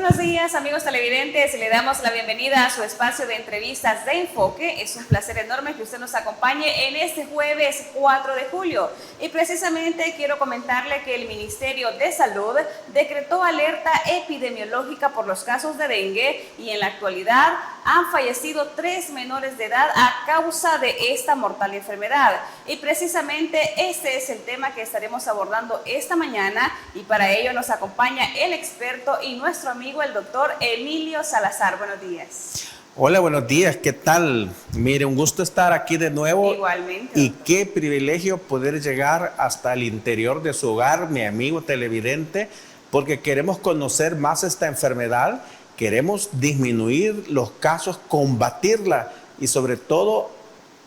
buenos días, amigos televidentes. Le damos la bienvenida a su espacio de entrevistas de Enfoque. Es un placer enorme que usted nos acompañe en este jueves 4 de julio. Y precisamente quiero comentarle que el Ministerio de Salud decretó alerta epidemiológica por los casos de dengue y en la actualidad han fallecido 3 menores de edad a causa de esta mortal enfermedad. Y precisamente este es el tema que estaremos abordando esta mañana y para ello nos acompaña el experto y nuestro amigo el doctor Emilio Salazar. Buenos días. Hola, buenos días, ¿qué tal? Mire, un gusto estar aquí de nuevo. Igualmente. Y qué privilegio poder llegar hasta el interior de su hogar, mi amigo televidente, porque queremos conocer más esta enfermedad, queremos disminuir los casos, combatirla y sobre todo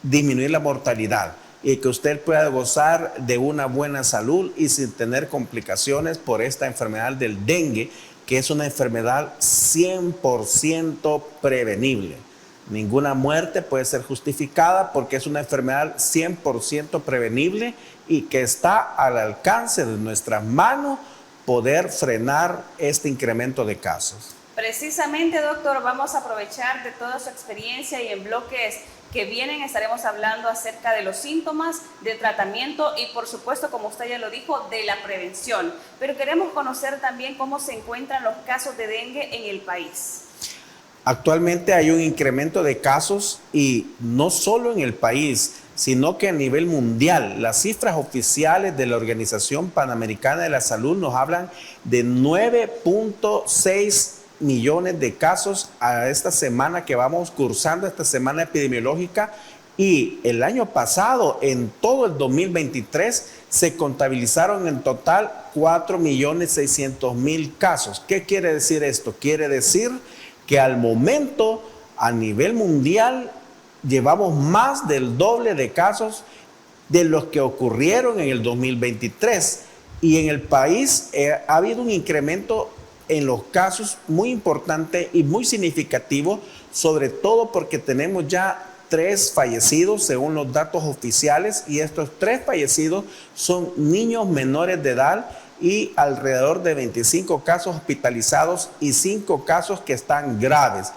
disminuir la mortalidad y que usted pueda gozar de una buena salud y sin tener complicaciones por esta enfermedad del dengue, que es una enfermedad 100% prevenible. Ninguna muerte puede ser justificada porque es una enfermedad 100% prevenible y que está al alcance de nuestras manos poder frenar este incremento de casos. Precisamente, doctor, vamos a aprovechar de toda su experiencia y en bloques que vienen estaremos hablando acerca de los síntomas, del tratamiento y por supuesto, como usted ya lo dijo, de la prevención. Pero queremos conocer también cómo se encuentran los casos de dengue en el país. Actualmente hay un incremento de casos y no solo en el país, sino que a nivel mundial. Las cifras oficiales de la Organización Panamericana de la Salud nos hablan de 9.6 millones de casos a esta semana que vamos cursando, esta semana epidemiológica, y el año pasado, en todo el 2023, se contabilizaron en total 4.600.000 casos. ¿Qué quiere decir esto? Quiere decir que al momento, a nivel mundial, llevamos más del doble de casos de los que ocurrieron en el 2023. Y en el país ha habido un incremento en los casos muy importante y muy significativo, sobre todo porque tenemos ya 3 fallecidos según los datos oficiales y estos 3 fallecidos son niños menores de edad y alrededor de 25 casos hospitalizados y 5 casos que están graves.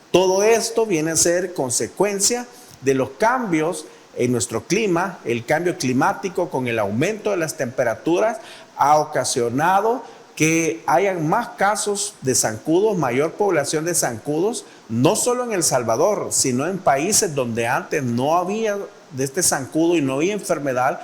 Todo esto viene a ser consecuencia de los cambios en nuestro clima. El cambio climático con el aumento de las temperaturas ha ocasionado que hayan más casos de zancudos, mayor población de zancudos, no solo en El Salvador, sino en países donde antes no había de este zancudo y no había enfermedad.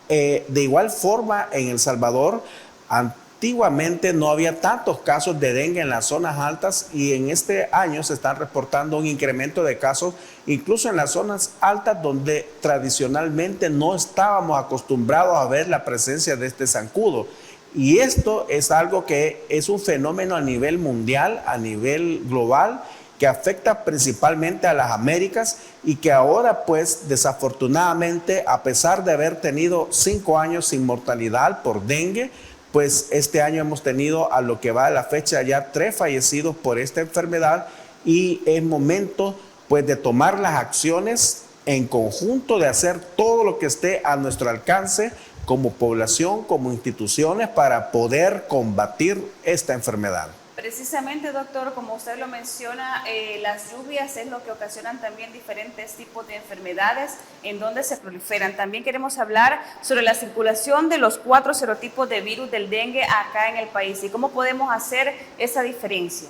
De igual forma, en El Salvador, antiguamente no había tantos casos de dengue en las zonas altas y en este año se están reportando un incremento de casos, incluso en las zonas altas donde tradicionalmente no estábamos acostumbrados a ver la presencia de este zancudo. Y esto es algo que es un fenómeno a nivel mundial, a nivel global, que afecta principalmente a las Américas y que ahora pues desafortunadamente, a pesar de haber tenido 5 años sin mortalidad por dengue, pues este año hemos tenido a lo que va a la fecha ya 3 fallecidos por esta enfermedad y es momento pues de tomar las acciones en conjunto, de hacer todo lo que esté a nuestro alcance como población, como instituciones, para poder combatir esta enfermedad. Precisamente, doctor, como usted lo menciona, las lluvias es lo que ocasionan también diferentes tipos de enfermedades en donde se proliferan. También queremos hablar sobre la circulación de los 4 serotipos de virus del dengue acá en el país y cómo podemos hacer esa diferencia.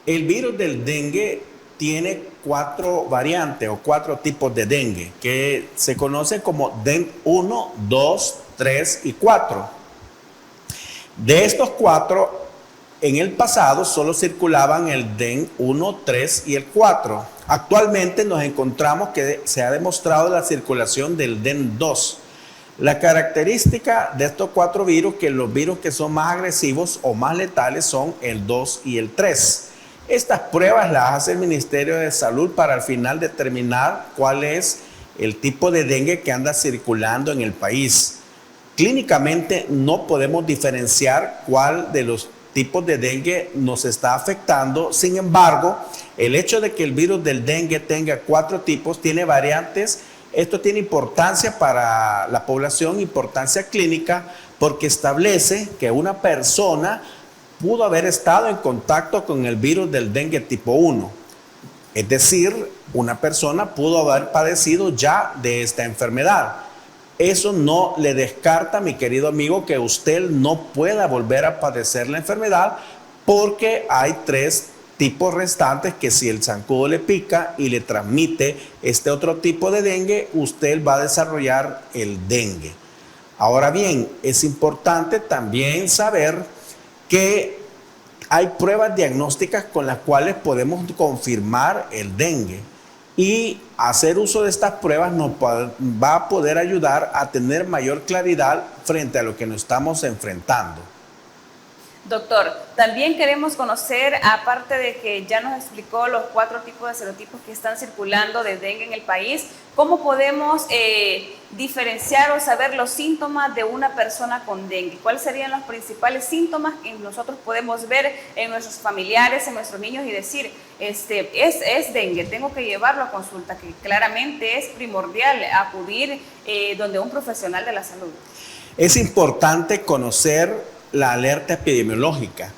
El virus del dengue tiene 4 variantes o 4 tipos de dengue que se conocen como DEN 1, 2, 3 y 4. De estos 4, en el pasado solo circulaban el DEN 1, 3 y el 4. Actualmente nos encontramos que se ha demostrado la circulación del DEN 2. La característica de estos 4 virus, que los virus que son más agresivos o más letales son el 2 y el 3. Estas pruebas las hace el Ministerio de Salud para al final determinar cuál es el tipo de dengue que anda circulando en el país. Clínicamente no podemos diferenciar cuál de los tipos de dengue nos está afectando. Sin embargo, el hecho de que el virus del dengue tenga 4 tipos, tiene variantes, esto tiene importancia para la población, importancia clínica, porque establece que una persona pudo haber estado en contacto con el virus del dengue tipo 1. Es decir, una persona pudo haber padecido ya de esta enfermedad. Eso no le descarta, mi querido amigo, que usted no pueda volver a padecer la enfermedad, porque hay 3 tipos restantes que si el zancudo le pica y le transmite este otro tipo de dengue, usted va a desarrollar el dengue. Ahora bien, es importante también saber que hay pruebas diagnósticas con las cuales podemos confirmar el dengue, y hacer uso de estas pruebas nos va a poder ayudar a tener mayor claridad frente a lo que nos estamos enfrentando. Doctor, también queremos conocer, aparte de que ya nos explicó los 4 tipos de serotipos que están circulando de dengue en el país, ¿cómo podemos diferenciar o saber los síntomas de una persona con dengue? ¿Cuáles serían los principales síntomas que nosotros podemos ver en nuestros familiares, en nuestros niños y decir, es dengue, tengo que llevarlo a consulta, que claramente es primordial acudir donde un profesional de la salud? Es importante conocer la alerta epidemiológica.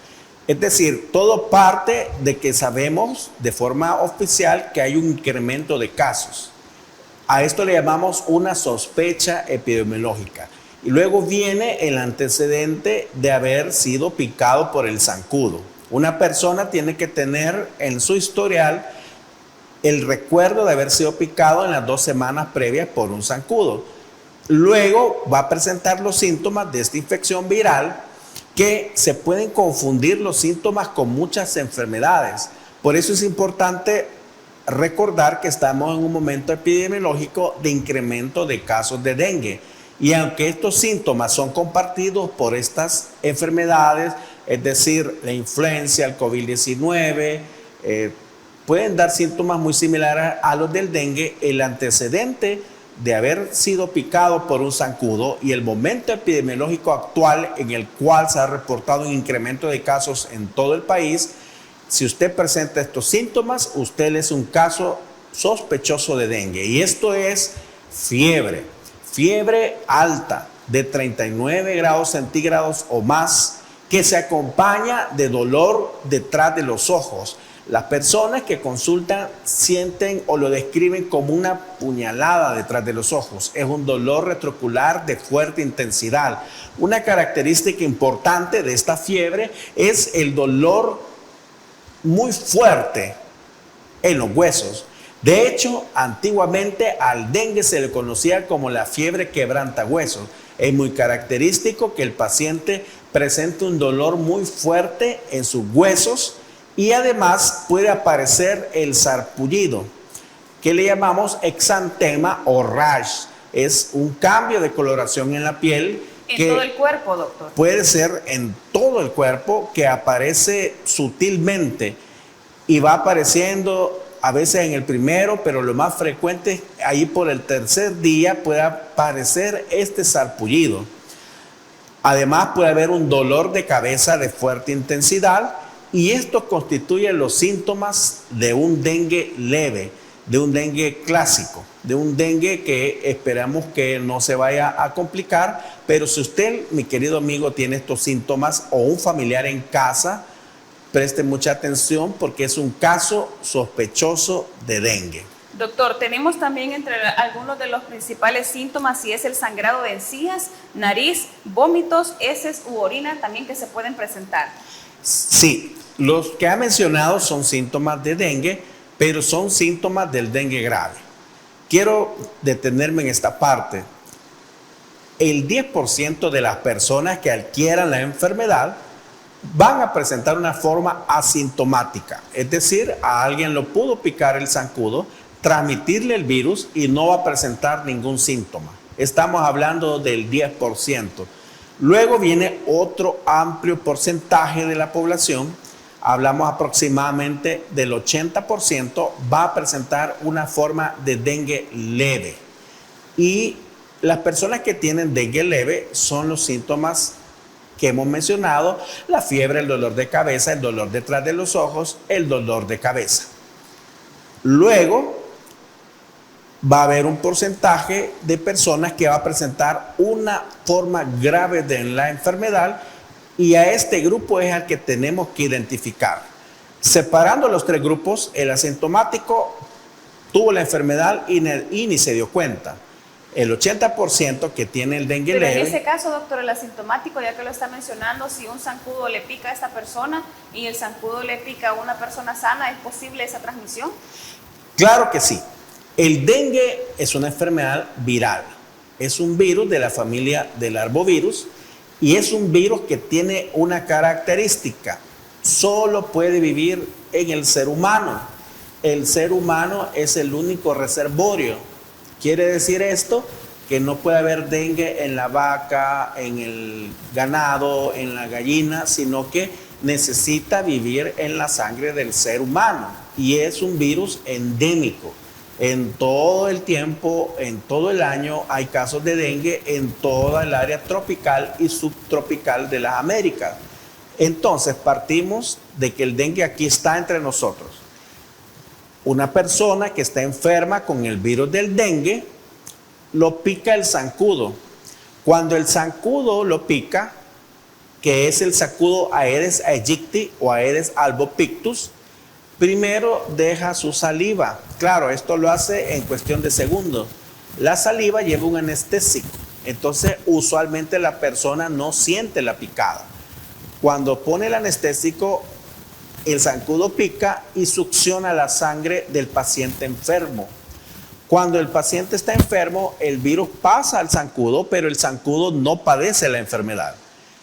Es decir, todo parte de que sabemos de forma oficial que hay un incremento de casos. A esto le llamamos una sospecha epidemiológica. Y luego viene el antecedente de haber sido picado por el zancudo. Una persona tiene que tener en su historial el recuerdo de haber sido picado en las 2 semanas previas por un zancudo. Luego va a presentar los síntomas de esta infección viral, que se pueden confundir los síntomas con muchas enfermedades. Por eso es importante recordar que estamos en un momento epidemiológico de incremento de casos de dengue. Y aunque estos síntomas son compartidos por estas enfermedades, es decir, la influenza, el COVID-19, pueden dar síntomas muy similares a los del dengue, el antecedente de haber sido picado por un zancudo y el momento epidemiológico actual en el cual se ha reportado un incremento de casos en todo el país, si usted presenta estos síntomas, usted es un caso sospechoso de dengue. Y esto es fiebre alta de 39 grados centígrados o más, que se acompaña de dolor detrás de los ojos. Las personas que consultan sienten o lo describen como una puñalada detrás de los ojos. Es un dolor retroocular de fuerte intensidad. Una característica importante de esta fiebre es el dolor muy fuerte en los huesos. De hecho, antiguamente al dengue se le conocía como la fiebre quebrantahuesos. Es muy característico que el paciente presente un dolor muy fuerte en sus huesos, y además puede aparecer el sarpullido, que le llamamos exantema o rash. Es un cambio de coloración en la piel. ¿En todo el cuerpo, doctor? Puede ser en todo el cuerpo, que aparece sutilmente y va apareciendo a veces en el primero, pero lo más frecuente es ahí por el 3er día puede aparecer este sarpullido. Además puede haber un dolor de cabeza de fuerte intensidad, y esto constituye los síntomas de un dengue leve, de un dengue clásico, de un dengue que esperamos que no se vaya a complicar. Pero si usted, mi querido amigo, tiene estos síntomas o un familiar en casa, preste mucha atención porque es un caso sospechoso de dengue. Doctor, tenemos también entre algunos de los principales síntomas, si es el sangrado de encías, nariz, vómitos, heces u orina también que se pueden presentar. Sí, los que ha mencionado son síntomas de dengue, pero son síntomas del dengue grave. Quiero detenerme en esta parte. El 10% de las personas que adquieran la enfermedad van a presentar una forma asintomática, es decir, a alguien lo pudo picar el zancudo, transmitirle el virus y no va a presentar ningún síntoma. Estamos hablando del 10%. Luego viene otro amplio porcentaje de la población, hablamos aproximadamente del 80%, va a presentar una forma de dengue leve. Y las personas que tienen dengue leve son los síntomas que hemos mencionado: la fiebre, el dolor de cabeza, el dolor detrás de los ojos, el dolor de cabeza. Luego va a haber un porcentaje de personas que va a presentar una forma grave de la enfermedad, Y a este grupo es al que tenemos que identificar. Separando los tres grupos, el asintomático tuvo la enfermedad y ni se dio cuenta. El 80% que tiene el dengue Pero leve. en ese caso, doctor, el asintomático, ya que lo está mencionando, si un zancudo le pica a esta persona y el zancudo le pica a una persona sana, ¿es posible esa transmisión? Claro que sí. El dengue es una enfermedad viral. Es un virus de la familia del arbovirus y es un virus que tiene una característica. Solo puede vivir en el ser humano. El ser humano es el único reservorio. Quiere decir esto que no puede haber dengue en la vaca, en el ganado, en la gallina, sino que necesita vivir en la sangre del ser humano. Y es un virus endémico. En todo el tiempo, en todo el año, hay casos de dengue en toda el área tropical y subtropical de las Américas. Entonces, partimos de que el dengue aquí está entre nosotros. Una persona que está enferma con el virus del dengue, lo pica el zancudo. Cuando el zancudo lo pica, que es el zancudo Aedes aegypti o Aedes albopictus, primero deja su saliva. Claro, esto lo hace en cuestión de segundos. La saliva lleva un anestésico, entonces usualmente la persona no siente la picada. Cuando pone el anestésico, el zancudo pica y succiona la sangre del paciente enfermo. Cuando el paciente está enfermo, el virus pasa al zancudo, pero el zancudo no padece la enfermedad.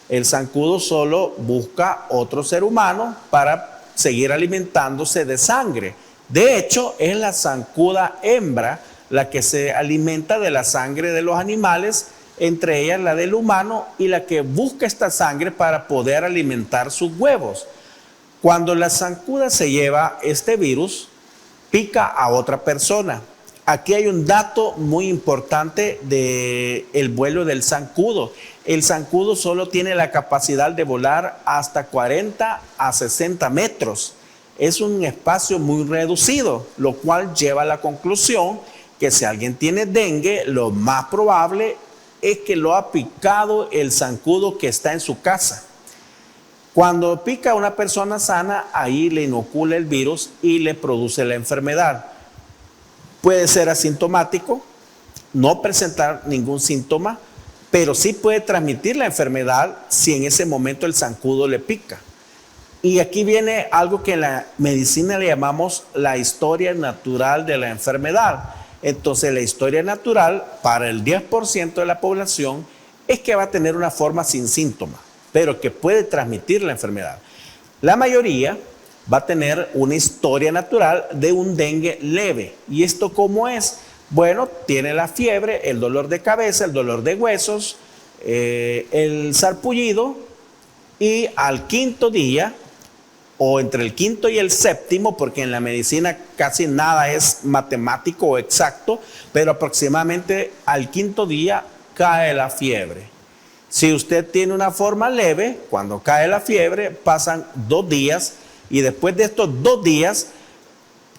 El zancudo solo busca otro ser humano para seguir alimentándose de sangre. De hecho, es la zancuda hembra la que se alimenta de la sangre de los animales, entre ellas la del humano, y la que busca esta sangre para poder alimentar sus huevos. Cuando la zancuda se lleva este virus, pica a otra persona. Aquí hay un dato muy importante del vuelo del zancudo. El zancudo solo tiene la capacidad de volar hasta 40 a 60 metros. Es un espacio muy reducido, lo cual lleva a la conclusión que si alguien tiene dengue, lo más probable es que lo ha picado el zancudo que está en su casa. Cuando pica a una persona sana, ahí le inocula el virus y le produce la enfermedad. Puede ser asintomático, no presentar ningún síntoma, pero sí puede transmitir la enfermedad si en ese momento el zancudo le pica. Y aquí viene algo que en la medicina le llamamos la historia natural de la enfermedad. Entonces, la historia natural para el 10% de la población es que va a tener una forma sin síntomas, pero que puede transmitir la enfermedad. La mayoría va a tener una historia natural de un dengue leve. ¿Y esto cómo es? Bueno, tiene la fiebre, el dolor de cabeza, el dolor de huesos, el sarpullido, y al quinto día, o entre el quinto y el séptimo, porque en la medicina casi nada es matemático o exacto, pero aproximadamente al quinto día cae la fiebre. Si usted tiene una forma leve, cuando cae la fiebre, pasan 2 días, y después de estos 2 días,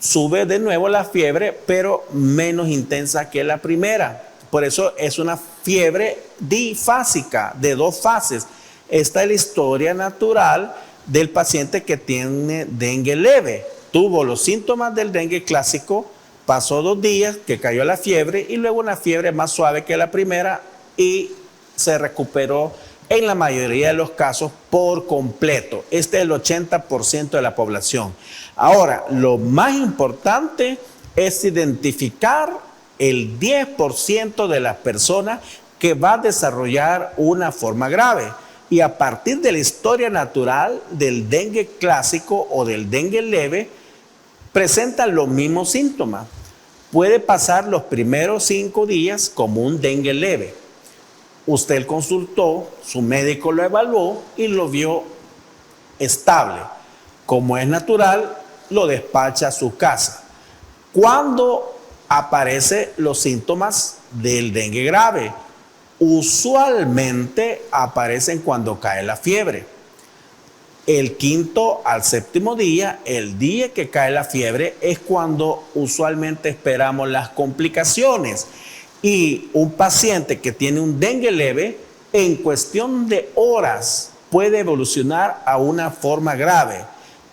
sube de nuevo la fiebre, pero menos intensa que la primera. Por eso es una fiebre difásica, de 2 fases. Esta es la historia natural del paciente que tiene dengue leve. Tuvo los síntomas del dengue clásico, pasó 2 días, que cayó la fiebre, y luego una fiebre más suave que la primera, y se recuperó en la mayoría de los casos por completo. Este es el 80% de la población. Ahora, lo más importante es identificar el 10% de las personas que va a desarrollar una forma grave. Y a partir de la historia natural del dengue clásico o del dengue leve, presentan los mismos síntomas. Puede pasar los primeros 5 días como un dengue leve. Usted consultó, su médico lo evaluó y lo vio estable. Como es natural, lo despacha a su casa. ¿Cuándo aparecen los síntomas del dengue grave? Usualmente aparecen cuando cae la fiebre. El quinto al séptimo día, el día que cae la fiebre, es cuando usualmente esperamos las complicaciones. Y un paciente que tiene un dengue leve, en cuestión de horas puede evolucionar a una forma grave.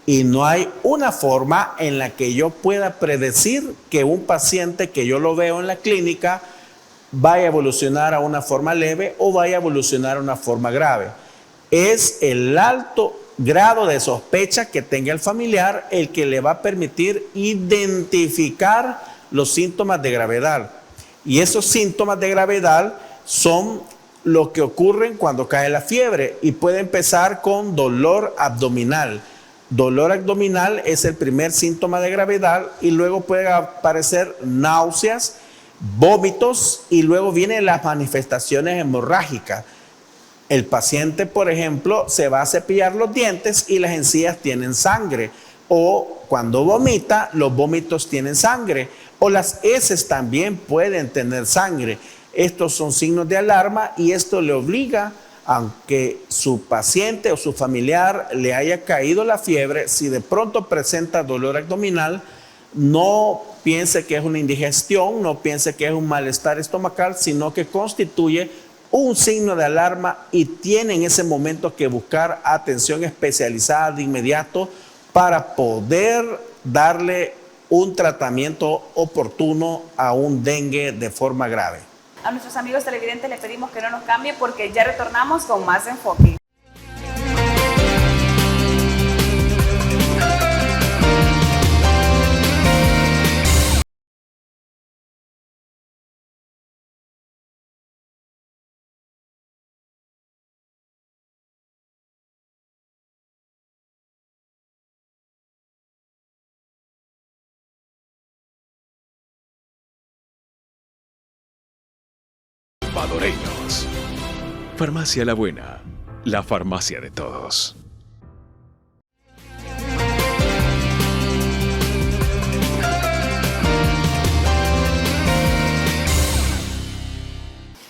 Y no hay una forma en la que yo pueda predecir que un paciente que yo lo veo en la clínica vaya a evolucionar a una forma leve o vaya a evolucionar a una forma grave. Es el alto grado de sospecha que tenga el familiar el que le va a permitir identificar los síntomas de gravedad. Y esos síntomas de gravedad son lo que ocurren cuando cae la fiebre y puede empezar con dolor abdominal. Dolor abdominal es el primer síntoma de gravedad y luego puede aparecer náuseas, vómitos y luego vienen las manifestaciones hemorrágicas. El paciente, por ejemplo, se va a cepillar los dientes y las encías tienen sangre. O cuando vomita, los vómitos tienen sangre. O las heces también pueden tener sangre. Estos son signos de alarma y esto le obliga, aunque su paciente o su familiar le haya caído la fiebre, si de pronto presenta dolor abdominal, no piense que es una indigestión, no piense que es un malestar estomacal, sino que constituye un signo de alarma y tiene en ese momento que buscar atención especializada de inmediato para poder darle un tratamiento oportuno a un dengue de forma grave. A nuestros amigos televidentes les pedimos que no nos cambien porque ya retornamos con más enfoque. Salvadoreños. Farmacia La Buena, la farmacia de todos.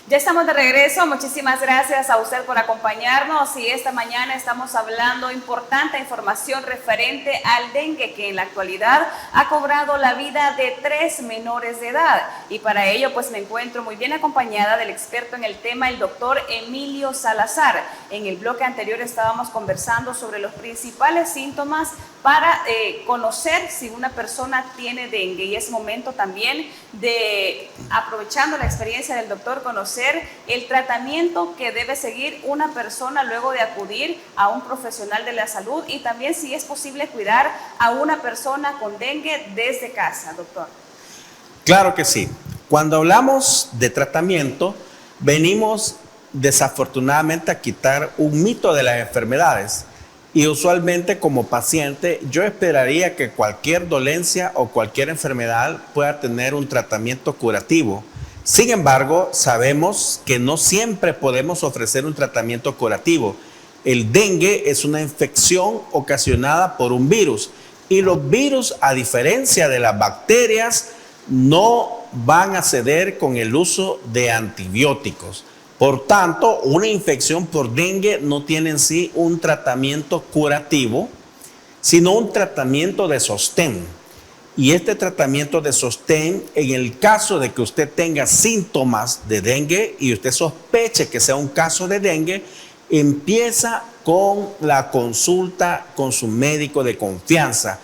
Ya estamos de regreso, muchísimas gracias a usted por acompañarnos y esta mañana estamos hablando importante información referente al dengue que en la actualidad ha cobrado la vida de 3 menores de edad y para ello pues me encuentro muy bien acompañada del experto en el tema, el doctor Emilio Salazar. En el bloque anterior estábamos conversando sobre los principales síntomas para conocer si una persona tiene dengue y es momento también de, aprovechando la experiencia del doctor, conocer el tratamiento que debe seguir una persona luego de acudir a un profesional de la salud y también si es posible cuidar a una persona con dengue desde casa, doctor. Claro que sí. Cuando hablamos de tratamiento, venimos desafortunadamente a quitar un mito de las enfermedades. Y usualmente como paciente yo esperaría que cualquier dolencia o cualquier enfermedad pueda tener un tratamiento curativo. Sin embargo, sabemos que no siempre podemos ofrecer un tratamiento curativo. El dengue es una infección ocasionada por un virus y los virus, a diferencia de las bacterias, no van a ceder con el uso de antibióticos. Por tanto, una infección por dengue no tiene en sí un tratamiento curativo, sino un tratamiento de sostén. Y este tratamiento de sostén, en el caso de que usted tenga síntomas de dengue y usted sospeche que sea un caso de dengue, empieza con la consulta con su médico de confianza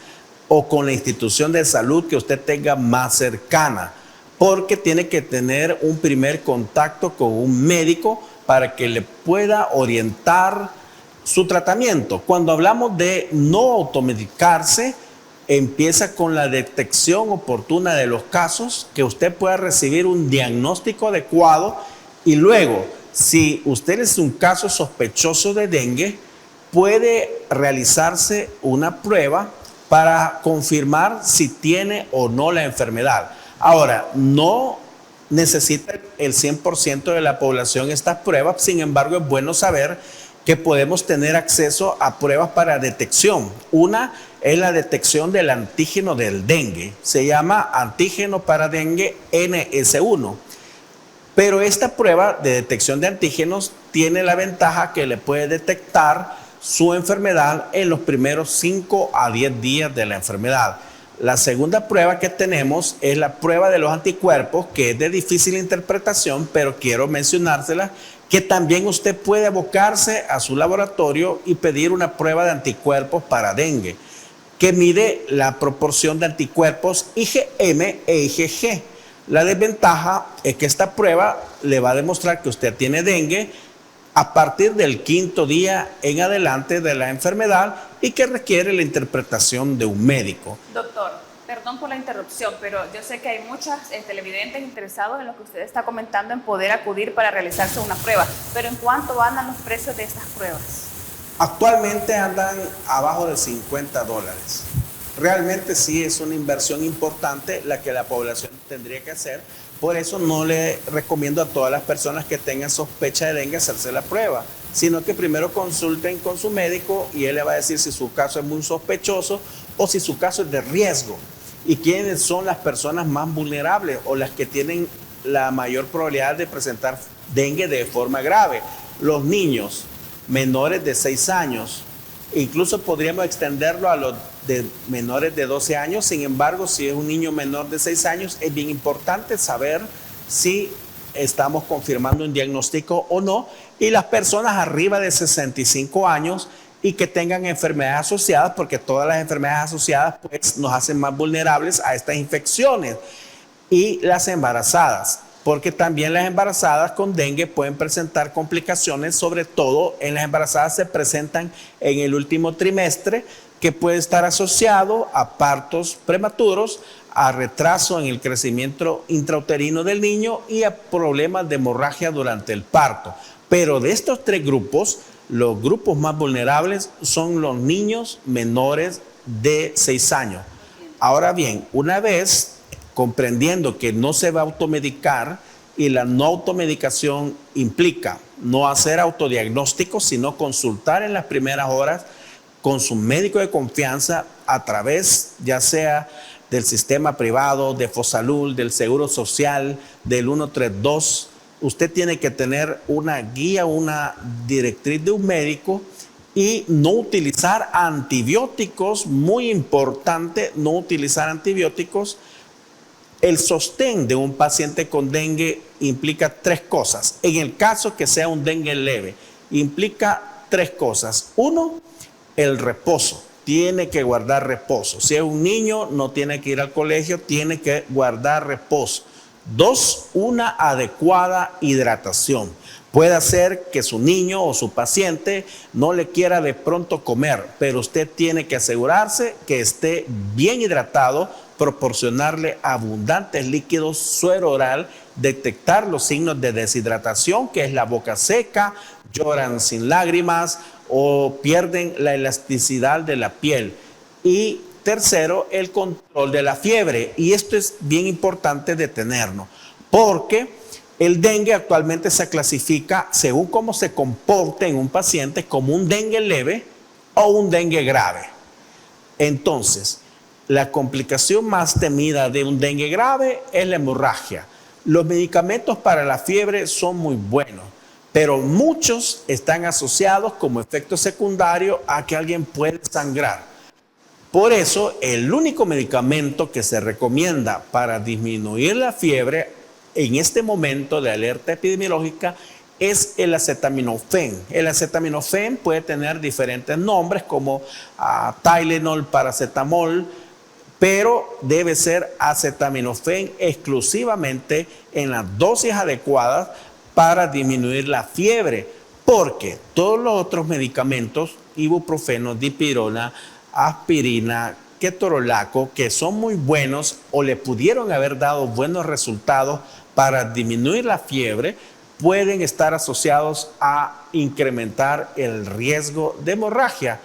o con la institución de salud que usted tenga más cercana, porque tiene que tener un primer contacto con un médico para que le pueda orientar su tratamiento. Cuando hablamos de no automedicarse, empieza con la detección oportuna de los casos, que usted pueda recibir un diagnóstico adecuado y luego, si usted es un caso sospechoso de dengue, puede realizarse una prueba para confirmar si tiene o no la enfermedad. Ahora, no necesita el 100% de la población estas pruebas, sin embargo, es bueno saber que podemos tener acceso a pruebas para detección. Una es la detección del antígeno del dengue, se llama antígeno para dengue NS1. Pero esta prueba de detección de antígenos tiene la ventaja que le puede detectar su enfermedad en los primeros 5 a 10 días de la enfermedad. La segunda prueba que tenemos es la prueba de los anticuerpos, que es de difícil interpretación, pero quiero mencionársela, que también usted puede abocarse a su laboratorio y pedir una prueba de anticuerpos para dengue, que mide la proporción de anticuerpos IgM e IgG. La desventaja es que esta prueba le va a demostrar que usted tiene dengue a partir del 5º día en adelante de la enfermedad y que requiere la interpretación de un médico. Doctor, perdón por la interrupción, pero yo sé que hay muchos televidentes interesados en lo que usted está comentando en poder acudir para realizarse una prueba, pero ¿en cuánto andan los precios de estas pruebas? Actualmente andan abajo de $50. Realmente sí es una inversión importante la que la población tendría que hacer. Por eso no le recomiendo a todas las personas que tengan sospecha de dengue hacerse la prueba, sino que primero consulten con su médico y él le va a decir si su caso es muy sospechoso o si su caso es de riesgo. Y quiénes son las personas más vulnerables o las que tienen la mayor probabilidad de presentar dengue de forma grave. Los niños menores de 6 años, incluso podríamos extenderlo a los de menores de 12 años. Sin embargo, si es un niño menor de 6 años, es bien importante saber si estamos confirmando un diagnóstico o no. Y las personas arriba de 65 años y que tengan enfermedades asociadas, porque todas las enfermedades asociadas pues, nos hacen más vulnerables a estas infecciones. Y las embarazadas, porque también las embarazadas con dengue pueden presentar complicaciones, sobre todo en las embarazadas se presentan en el último trimestre, que puede estar asociado a partos prematuros, a retraso en el crecimiento intrauterino del niño y a problemas de hemorragia durante el parto. Pero de estos 3 grupos, los grupos más vulnerables son los niños menores de 6 años. Ahora bien, una vez comprendiendo que no se va a automedicar, y la no automedicación implica no hacer autodiagnóstico, sino consultar en las primeras horas con su médico de confianza a través ya sea del sistema privado, de Fosalud, del Seguro Social, del 132. Usted tiene que tener una guía, una directriz de un médico y no utilizar antibióticos, muy importante, no utilizar antibióticos. El sostén de un paciente con dengue implica 3 cosas. En el caso que sea un dengue leve, implica 3 cosas. 1, el reposo. Tiene que guardar reposo. Si es un niño, no tiene que ir al colegio, tiene que guardar reposo. 2, una adecuada hidratación. Puede ser que su niño o su paciente no le quiera de pronto comer, pero usted tiene que asegurarse que esté bien hidratado, proporcionarle abundantes líquidos, suero oral, detectar los signos de deshidratación, que es la boca seca, lloran sin lágrimas o pierden la elasticidad de la piel. Y tercero, el control de la fiebre. Y esto es bien importante de tenerlo, porque el dengue actualmente se clasifica según cómo se comporte en un paciente como un dengue leve o un dengue grave. Entonces, la complicación más temida de un dengue grave es la hemorragia. Los medicamentos para la fiebre son muy buenos, pero muchos están asociados como efecto secundario a que alguien puede sangrar. Por eso, el único medicamento que se recomienda para disminuir la fiebre en este momento de alerta epidemiológica es el acetaminofén. El acetaminofén puede tener diferentes nombres como Tylenol, paracetamol, pero debe ser acetaminofén exclusivamente en las dosis adecuadas para disminuir la fiebre, porque todos los otros medicamentos, ibuprofeno, dipirona, aspirina, ketorolaco, que son muy buenos o le pudieron haber dado buenos resultados para disminuir la fiebre, pueden estar asociados a incrementar el riesgo de hemorragia.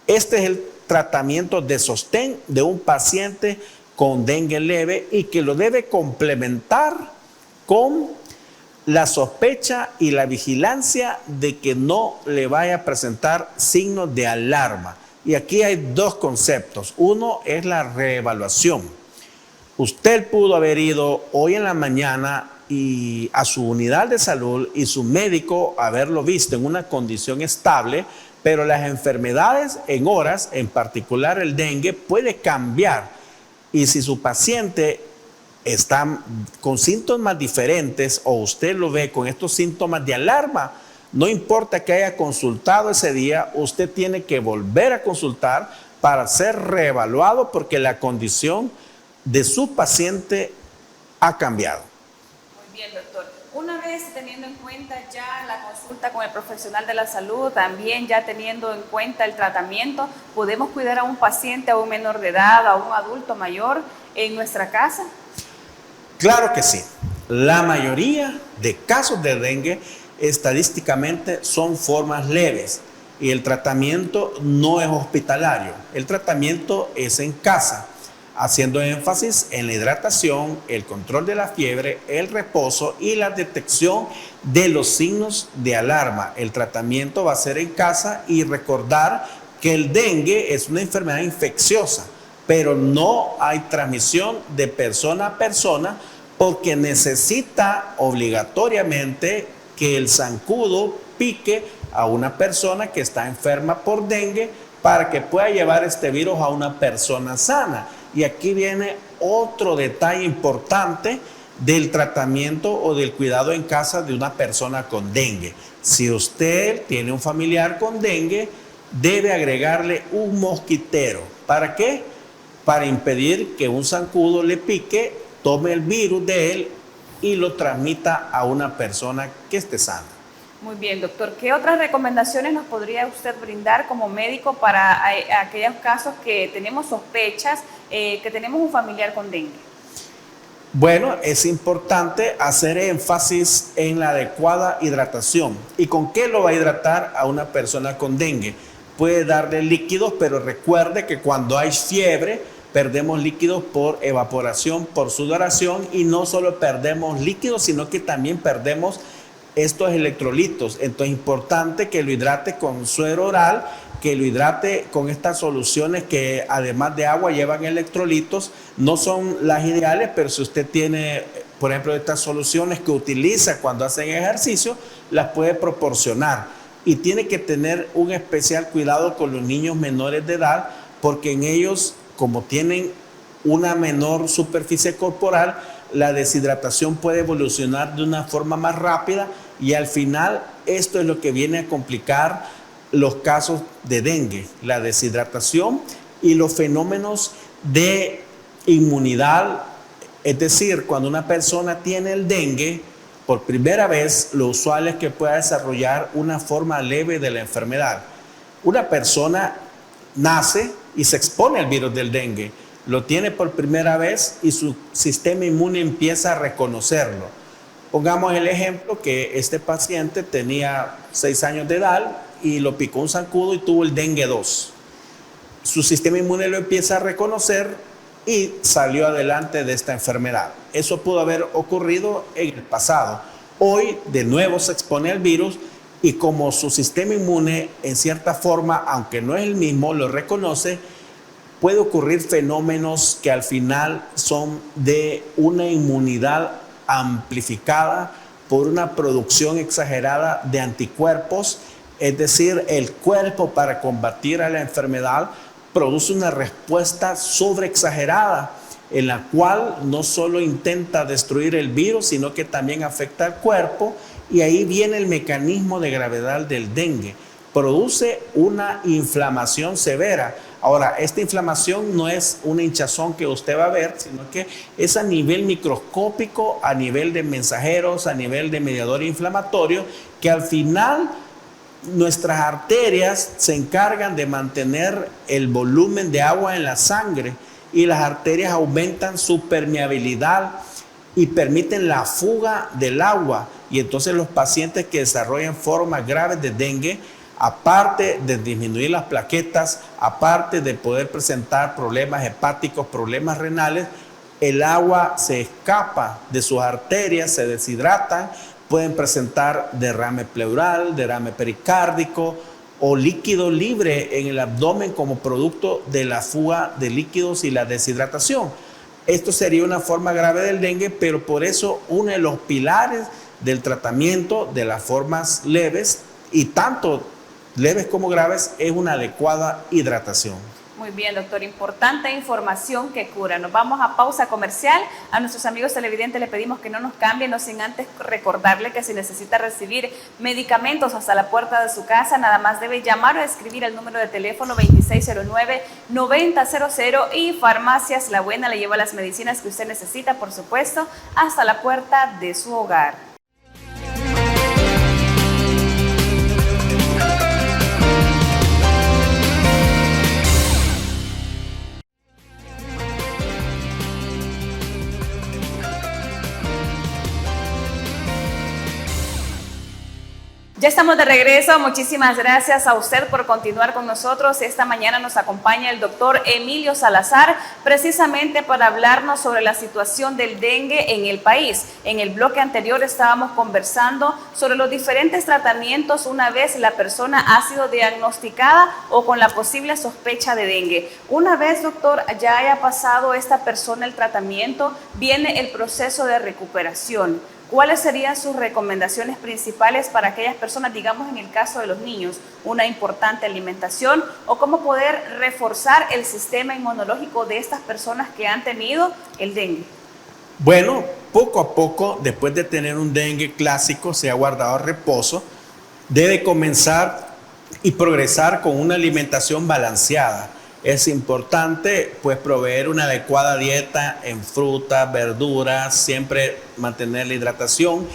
Este es el tratamiento de sostén de un paciente con dengue leve y que lo debe complementar con la sospecha y la vigilancia de que no le vaya a presentar signos de alarma. Y aquí hay 2 conceptos. Uno es la reevaluación. Usted pudo haber ido hoy en la mañana y a su unidad de salud y su médico haberlo visto en una condición estable, pero las enfermedades en horas, en particular el dengue, puede cambiar. Y si su paciente están con síntomas diferentes o usted lo ve con estos síntomas de alarma, no importa que haya consultado ese día, usted tiene que volver a consultar para ser reevaluado porque la condición de su paciente ha cambiado. Muy bien, doctor. Una vez teniendo en cuenta ya la consulta con el profesional de la salud, también ya teniendo en cuenta el tratamiento, ¿podemos cuidar a un paciente, a un menor de edad, a un adulto mayor en nuestra casa? Claro que sí. La mayoría de casos de dengue estadísticamente son formas leves y el tratamiento no es hospitalario. El tratamiento es en casa, haciendo énfasis en la hidratación, el control de la fiebre, el reposo y la detección de los signos de alarma. El tratamiento va a ser en casa y recordar que el dengue es una enfermedad infecciosa, pero no hay transmisión de persona a persona porque necesita obligatoriamente que el zancudo pique a una persona que está enferma por dengue para que pueda llevar este virus a una persona sana. Y aquí viene otro detalle importante del tratamiento o del cuidado en casa de una persona con dengue. Si usted tiene un familiar con dengue, debe agregarle un mosquitero. ¿Para qué? Para impedir que un zancudo le pique, tome el virus de él y lo transmita a una persona que esté sana. Muy bien, doctor. ¿Qué otras recomendaciones nos podría usted brindar como médico para aquellos casos que tenemos sospechas, que tenemos un familiar con dengue? Bueno, es importante hacer énfasis en la adecuada hidratación. ¿Y con qué lo va a hidratar a una persona con dengue? Puede darle líquidos, pero recuerde que cuando hay fiebre, perdemos líquidos por evaporación, por sudoración, y no solo perdemos líquidos, sino que también perdemos estos electrolitos. Entonces es importante que lo hidrate con suero oral, que lo hidrate con estas soluciones que además de agua llevan electrolitos. No son las ideales, pero si usted tiene, por ejemplo, estas soluciones que utiliza cuando hacen ejercicio, las puede proporcionar. Y tiene que tener un especial cuidado con los niños menores de edad, porque en ellos, como tienen una menor superficie corporal, la deshidratación puede evolucionar de una forma más rápida y al final esto es lo que viene a complicar los casos de dengue, la deshidratación y los fenómenos de inmunidad. Es decir, cuando una persona tiene el dengue, por primera vez, lo usual es que pueda desarrollar una forma leve de la enfermedad. Una persona nace y se expone al virus del dengue, lo tiene por primera vez y su sistema inmune empieza a reconocerlo. Pongamos el ejemplo que este paciente tenía 6 años de edad y lo picó un zancudo y tuvo el dengue 2. Su sistema inmune lo empieza a reconocer y salió adelante de esta enfermedad. Eso pudo haber ocurrido en el pasado. Hoy de nuevo se expone al virus y como su sistema inmune en cierta forma, aunque no es el mismo, lo reconoce, puede ocurrir fenómenos que al final son de una inmunidad amplificada por una producción exagerada de anticuerpos. Es decir, el cuerpo para combatir a la enfermedad produce una respuesta sobreexagerada en la cual no solo intenta destruir el virus, sino que también afecta al cuerpo, y ahí viene el mecanismo de gravedad del dengue. Produce una inflamación severa. Ahora, esta inflamación no es una hinchazón que usted va a ver, sino que es a nivel microscópico, a nivel de mensajeros, a nivel de mediador inflamatorio, que al final nuestras arterias se encargan de mantener el volumen de agua en la sangre y las arterias aumentan su permeabilidad y permiten la fuga del agua. Y entonces los pacientes que desarrollan formas graves de dengue, aparte de disminuir las plaquetas, aparte de poder presentar problemas hepáticos, problemas renales, el agua se escapa de sus arterias, se deshidratan, pueden presentar derrame pleural, derrame pericárdico o líquido libre en el abdomen como producto de la fuga de líquidos y la deshidratación. Esto sería una forma grave del dengue, pero por eso uno de los pilares del tratamiento de las formas leves, y tanto leves como graves, es una adecuada hidratación. Muy bien, doctor. Importante información que cura. Nos vamos a pausa comercial. A nuestros amigos televidentes le pedimos que no nos cambien, no sin antes recordarle que si necesita recibir medicamentos hasta la puerta de su casa, nada más debe llamar o escribir al número de teléfono 2609-9000 y Farmacias La Buena le lleva las medicinas que usted necesita, por supuesto, hasta la puerta de su hogar. Ya estamos de regreso. Muchísimas gracias a usted por continuar con nosotros. Esta mañana nos acompaña el doctor Emilio Salazar, precisamente para hablarnos sobre la situación del dengue en el país. En el bloque anterior estábamos conversando sobre los diferentes tratamientos una vez la persona ha sido diagnosticada o con la posible sospecha de dengue. Una vez, doctor, ya haya pasado esta persona el tratamiento, viene el proceso de recuperación. ¿Cuáles serían sus recomendaciones principales para aquellas personas, digamos en el caso de los niños, una importante alimentación o cómo poder reforzar el sistema inmunológico de estas personas que han tenido el dengue? Bueno, poco a poco, después de tener un dengue clásico, se ha guardado reposo, debe comenzar y progresar con una alimentación balanceada. Es importante pues proveer una adecuada dieta en frutas, verduras, siempre mantener la hidratación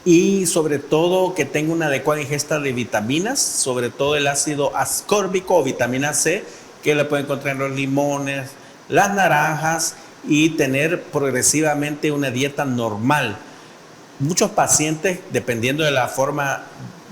y sobre todo que tenga una adecuada ingesta de vitaminas, sobre todo el ácido ascórbico o vitamina C, que la puede encontrar en los limones, las naranjas, y tener progresivamente una dieta normal. Muchos pacientes, dependiendo de la forma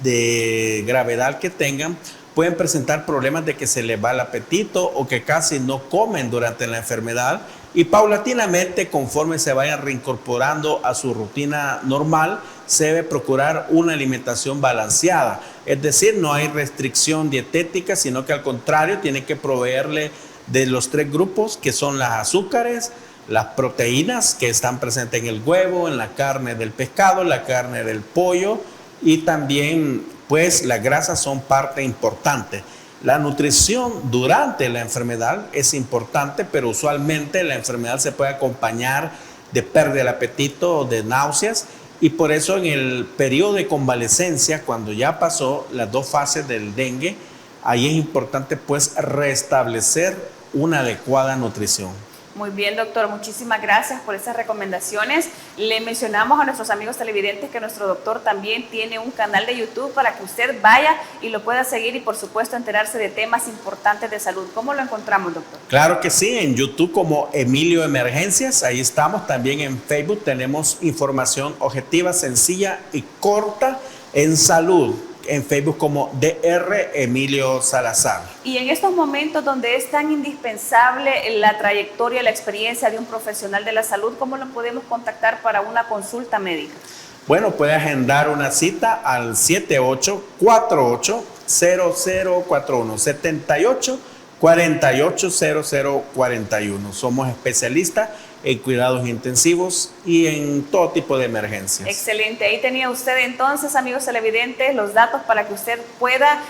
de gravedad que tengan, pueden presentar problemas de que se les va el apetito o que casi no comen durante la enfermedad, y paulatinamente, conforme se vayan reincorporando a su rutina normal, se debe procurar una alimentación balanceada. Es decir, no hay restricción dietética, sino que al contrario, tiene que proveerle de los 3 grupos que son las azúcares, las proteínas que están presentes en el huevo, en la carne del pescado, la carne del pollo, y también pues las grasas son parte importante. La nutrición durante la enfermedad es importante, pero usualmente la enfermedad se puede acompañar de pérdida del apetito o de náuseas, y por eso en el periodo de convalecencia, cuando ya pasó las 2 fases del dengue, ahí es importante pues restablecer una adecuada nutrición. Muy bien, doctor, muchísimas gracias por esas recomendaciones. Le mencionamos a nuestros amigos televidentes que nuestro doctor también tiene un canal de YouTube para que usted vaya y lo pueda seguir y por supuesto enterarse de temas importantes de salud. ¿Cómo lo encontramos, doctor? Claro que sí, en YouTube como Emilio Emergencias, ahí estamos. También en Facebook tenemos información objetiva, sencilla y corta en salud. En Facebook como Dr. Emilio Salazar. Y en estos momentos donde es tan indispensable la trayectoria, la experiencia de un profesional de la salud, ¿cómo lo podemos contactar para una consulta médica? Bueno, puede agendar una cita al 7848-0041, 78-48-0041. Somos especialistas en cuidados intensivos y en todo tipo de emergencias. Excelente, ahí tenía usted entonces, amigos televidentes, los datos para que usted pueda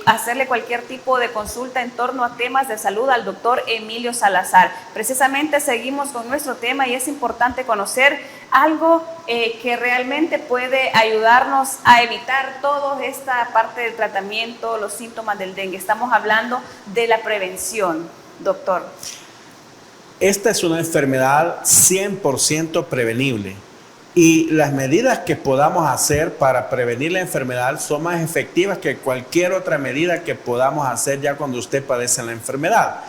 hacerle cualquier tipo de consulta en torno a temas de salud al doctor Emilio Salazar. Precisamente seguimos con nuestro tema y es importante conocer algo que realmente puede ayudarnos a evitar toda esta parte del tratamiento, los síntomas del dengue. Estamos hablando de la prevención, doctor. Esta es una enfermedad 100% prevenible y las medidas que podamos hacer para prevenir la enfermedad son más efectivas que cualquier otra medida que podamos hacer ya cuando usted padece la enfermedad.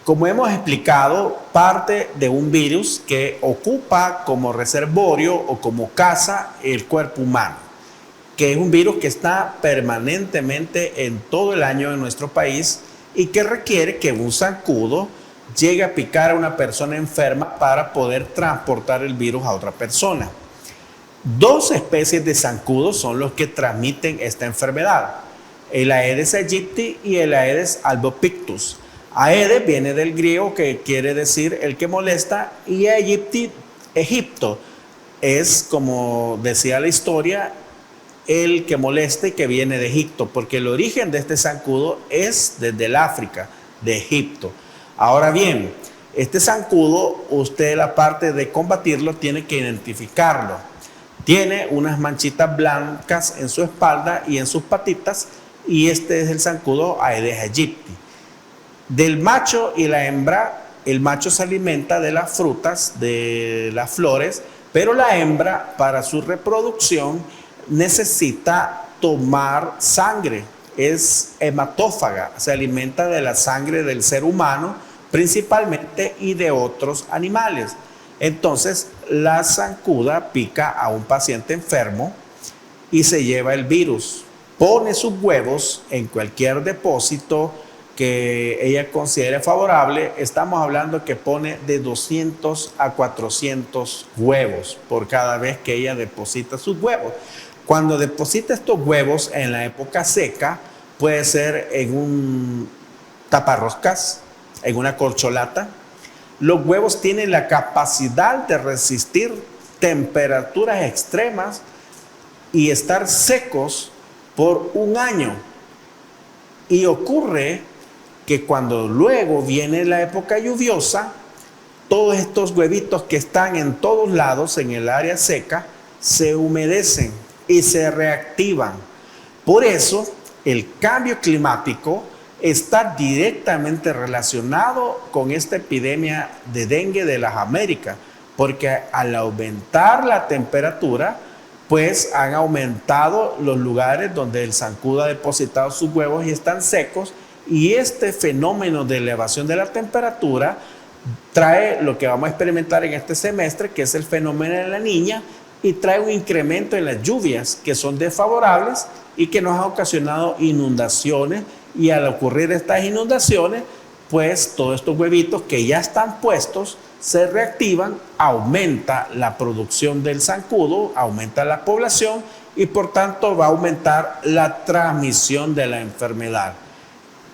Como hemos explicado, parte de un virus que ocupa como reservorio o como casa el cuerpo humano, que es un virus que está permanentemente en todo el año en nuestro país y que requiere que un zancudo llegue a picar a una persona enferma para poder transportar el virus a otra persona. 2 especies de zancudos son los que transmiten esta enfermedad: el Aedes aegypti y el Aedes albopictus. Aedes viene del griego, que quiere decir el que molesta, y aegypti, Egipto, es, como decía la historia, el que molesta y que viene de Egipto, porque el origen de este zancudo es desde el África, de Egipto. Ahora bien, este zancudo, usted la parte de combatirlo tiene que identificarlo. Tiene unas manchitas blancas en su espalda y en sus patitas, y este es el zancudo Aedes aegypti. Del macho y la hembra, el macho se alimenta de las frutas, de las flores, pero la hembra para su reproducción necesita tomar sangre. Es hematófaga, se alimenta de la sangre del ser humano principalmente y de otros animales. Entonces la zancuda pica a un paciente enfermo y se lleva el virus. Pone sus huevos en cualquier depósito que ella considere favorable. Estamos hablando que pone de 200 a 400 huevos por cada vez que ella deposita sus huevos. Cuando deposita estos huevos en la época seca, puede ser en un taparroscas, en una corcholata. Los huevos tienen la capacidad de resistir temperaturas extremas y estar secos por un año. Y ocurre que cuando luego viene la época lluviosa, todos estos huevitos que están en todos lados en el área seca se humedecen y se reactivan. Por eso el cambio climático está directamente relacionado con esta epidemia de dengue de las Américas, porque al aumentar la temperatura, pues han aumentado los lugares donde el zancudo ha depositado sus huevos y están secos, y este fenómeno de elevación de la temperatura trae lo que vamos a experimentar en este semestre, que es el fenómeno de la Niña, y trae un incremento en las lluvias que son desfavorables y que nos ha ocasionado inundaciones, y al ocurrir estas inundaciones, pues todos estos huevitos que ya están puestos se reactivan, aumenta la producción del zancudo, aumenta la población y por tanto va a aumentar la transmisión de la enfermedad.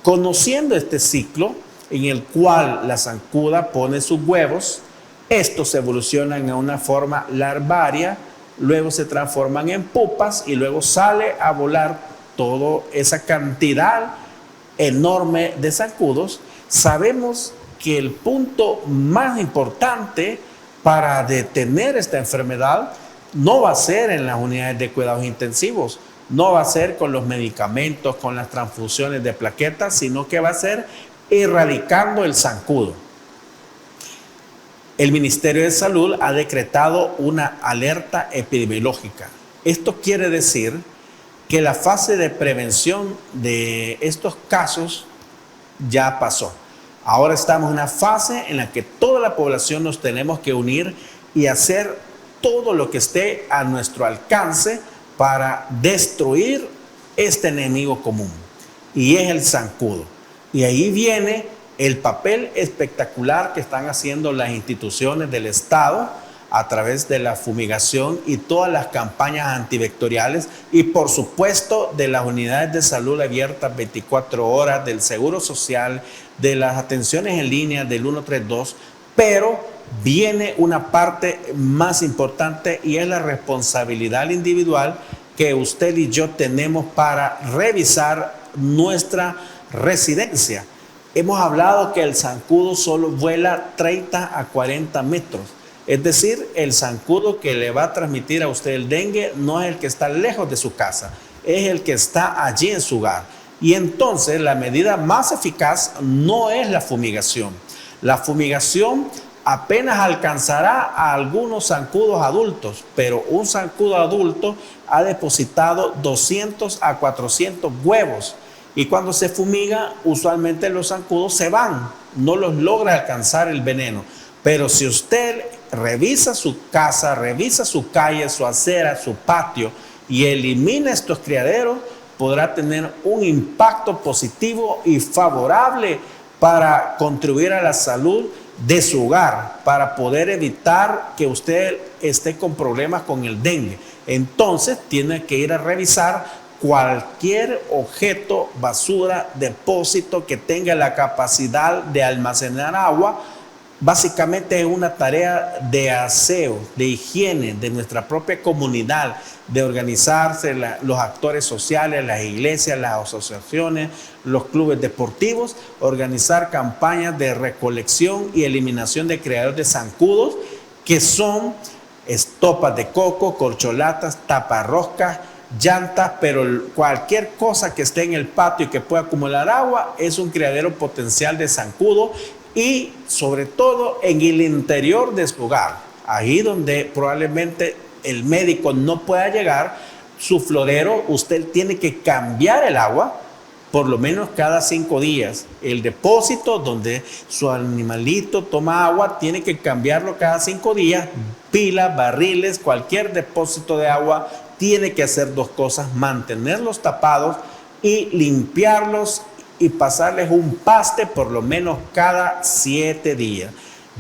Conociendo este ciclo en el cual la zancuda pone sus huevos, estos evolucionan a una forma larvaria, luego se transforman en pupas y luego sale a volar toda esa cantidad enorme de zancudos. Sabemos que el punto más importante para detener esta enfermedad no va a ser en las unidades de cuidados intensivos, no va a ser con los medicamentos, con las transfusiones de plaquetas, sino que va a ser erradicando el zancudo. El Ministerio de Salud ha decretado una alerta epidemiológica. Esto quiere decir que la fase de prevención de estos casos ya pasó. Ahora estamos en una fase en la que toda la población nos tenemos que unir y hacer todo lo que esté a nuestro alcance para destruir este enemigo común, y es el zancudo. Y ahí viene el papel espectacular que están haciendo las instituciones del Estado a través de la fumigación y todas las campañas antivectoriales, y por supuesto de las unidades de salud abiertas 24 horas, del Seguro Social, de las atenciones en línea del 132, pero viene una parte más importante y es la responsabilidad individual que usted y yo tenemos para revisar nuestra residencia. Hemos hablado que el zancudo solo vuela 30 a 40 metros. Es decir, el zancudo que le va a transmitir a usted el dengue no es el que está lejos de su casa, es el que está allí en su hogar. Y entonces la medida más eficaz no es la fumigación. La fumigación apenas alcanzará a algunos zancudos adultos, pero un zancudo adulto ha depositado 200 a 400 huevos. Y cuando se fumiga, usualmente los zancudos se van, no los logra alcanzar el veneno. Pero si usted revisa su casa, revisa su calle, su acera, su patio y elimina estos criaderos, podrá tener un impacto positivo y favorable para contribuir a la salud de su hogar, para poder evitar que usted esté con problemas con el dengue. Entonces tiene que ir a revisar cualquier objeto, basura, depósito que tenga la capacidad de almacenar agua básicamente es una tarea de aseo, de higiene de nuestra propia comunidad, de organizarse los actores sociales, las iglesias, las asociaciones, los clubes deportivos, organizar campañas de recolección y eliminación de criaderos de zancudos, que son estopas de coco, corcholatas, taparroscas, llantas, pero cualquier cosa que esté en el patio y que pueda acumular agua es un criadero potencial de zancudo, y sobre todo en el interior de su hogar, ahí donde probablemente el médico no pueda llegar, su florero, usted tiene que cambiar el agua por lo menos cada 5 días. El depósito donde su animalito toma agua tiene que cambiarlo cada 5 días. Pilas, barriles, cualquier depósito de agua tiene que hacer 2 cosas: mantenerlos tapados y limpiarlos y pasarles un paste por lo menos cada 7 días.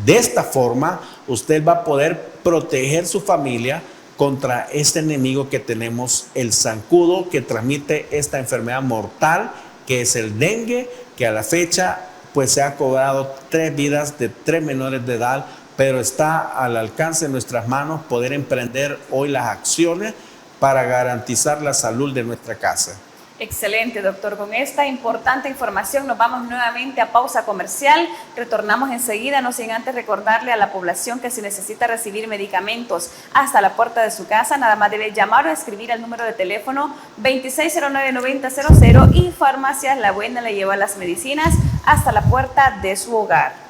De esta forma, usted va a poder proteger su familia contra este enemigo que tenemos, el zancudo, que transmite esta enfermedad mortal, que es el dengue, que a la fecha pues se ha cobrado 3 vidas de 3 menores de edad, pero está al alcance de nuestras manos poder emprender hoy las acciones para garantizar la salud de nuestra casa. Excelente, doctor. Con esta importante información nos vamos nuevamente a pausa comercial. Retornamos enseguida, no sin antes recordarle a la población que si necesita recibir medicamentos hasta la puerta de su casa, nada más debe llamar o escribir al número de teléfono 2609-9000 y Farmacias La Buena le lleva las medicinas hasta la puerta de su hogar.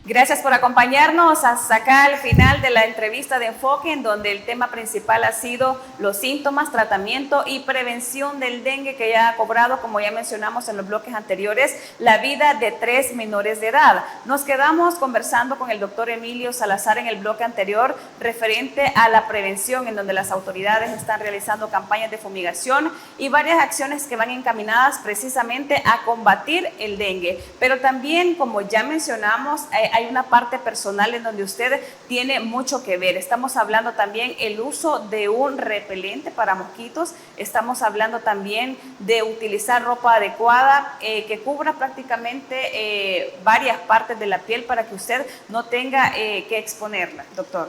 Gracias por acompañarnos hasta acá al final de la entrevista de Enfoque, en donde el tema principal ha sido los síntomas, tratamiento y prevención del dengue, que ya ha cobrado, como ya mencionamos en los bloques anteriores, la vida de 3 menores de edad. Nos quedamos conversando con el doctor Emilio Salazar en el bloque anterior referente a la prevención, en donde las autoridades están realizando campañas de fumigación y varias acciones que van encaminadas precisamente a combatir el dengue. Pero también, como ya mencionamos, hay una parte personal en donde usted tiene mucho que ver. Estamos hablando también el uso de un repelente para mosquitos. Estamos hablando también de utilizar ropa adecuada que cubra prácticamente varias partes de la piel para que usted no tenga que exponerla, doctor.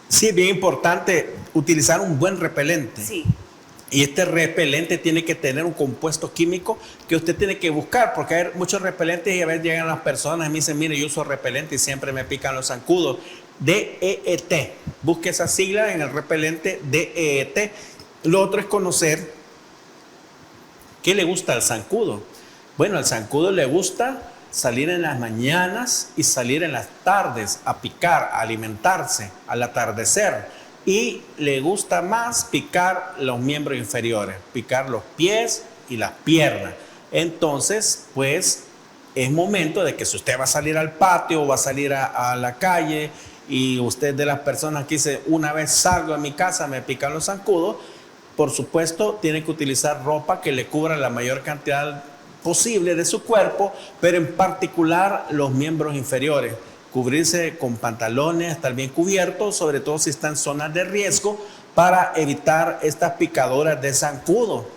Sí, bien importante utilizar un buen repelente. Sí. Y este repelente tiene que tener un compuesto químico que usted tiene que buscar, porque hay muchos repelentes y a veces llegan las personas y me dicen: mire, yo uso repelente y siempre me pican los zancudos. DEET. Busque esa sigla en el repelente DEET. Lo otro es conocer qué le gusta al zancudo. Bueno, al zancudo le gusta salir en las mañanas y salir en las tardes a picar, a alimentarse, al atardecer. Y le gusta más picar los miembros inferiores, picar los pies y las piernas. Entonces, pues, es momento de que si usted va a salir al patio o va a salir a la calle y usted de las personas que dice: una vez salgo de mi casa me pican los zancudos, por supuesto, tiene que utilizar ropa que le cubra la mayor cantidad posible de su cuerpo, pero en particular los miembros inferiores. Cubrirse con pantalones, estar bien cubiertos, sobre todo si está en zonas de riesgo, para evitar estas picadoras de zancudo.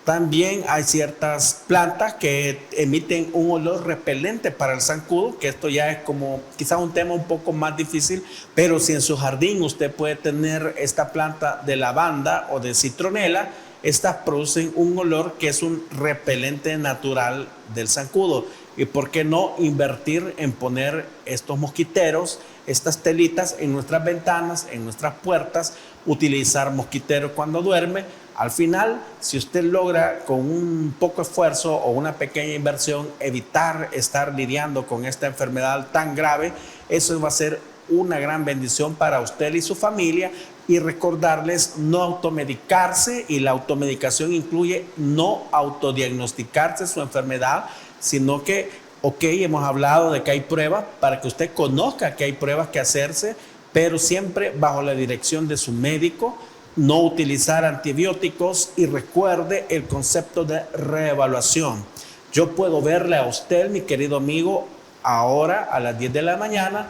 También hay ciertas plantas que emiten un olor repelente para el zancudo, que esto ya es como quizás un tema un poco más difícil, pero si en su jardín usted puede tener esta planta de lavanda o de citronela, estas producen un olor que es un repelente natural del zancudo. Y por qué no invertir en poner estos mosquiteros, estas telitas en nuestras ventanas, en nuestras puertas, utilizar mosquiteros cuando duerme. Al final, si usted logra con un poco esfuerzo o una pequeña inversión evitar estar lidiando con esta enfermedad tan grave, eso va a ser una gran bendición para usted y su familia. Y recordarles no automedicarse, y la automedicación incluye no autodiagnosticarse su enfermedad, sino que, hemos hablado de que hay pruebas para que usted conozca que hay pruebas que hacerse, pero siempre bajo la dirección de su médico. No utilizar antibióticos, y recuerde el concepto de reevaluación. Yo puedo verle a usted, mi querido amigo, ahora a las 10 de la mañana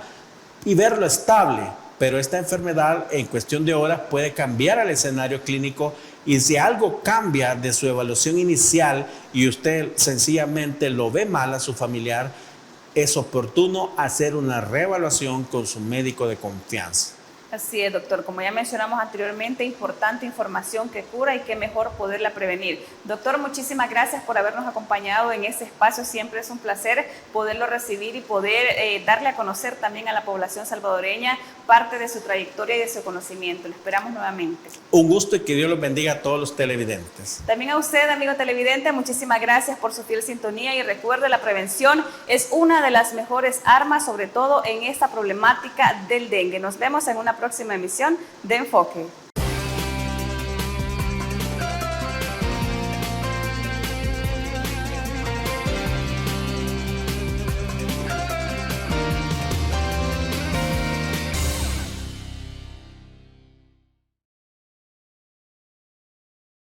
y verlo estable. Pero esta enfermedad en cuestión de horas puede cambiar el escenario clínico, y si algo cambia de su evaluación inicial y usted sencillamente lo ve mal a su familiar, es oportuno hacer una reevaluación con su médico de confianza. Así es, doctor. Como ya mencionamos anteriormente, importante información que cura y qué mejor poderla prevenir. Doctor, muchísimas gracias por habernos acompañado en este espacio. Siempre es un placer poderlo recibir y poder darle a conocer también a la población salvadoreña parte de su trayectoria y de su conocimiento. Lo esperamos nuevamente. Un gusto y que Dios los bendiga a todos los televidentes. También a usted, amigo televidente, muchísimas gracias por su fiel sintonía y recuerde, la prevención es una de las mejores armas, sobre todo en esta problemática del dengue. Nos vemos en una próxima emisión de Enfoque.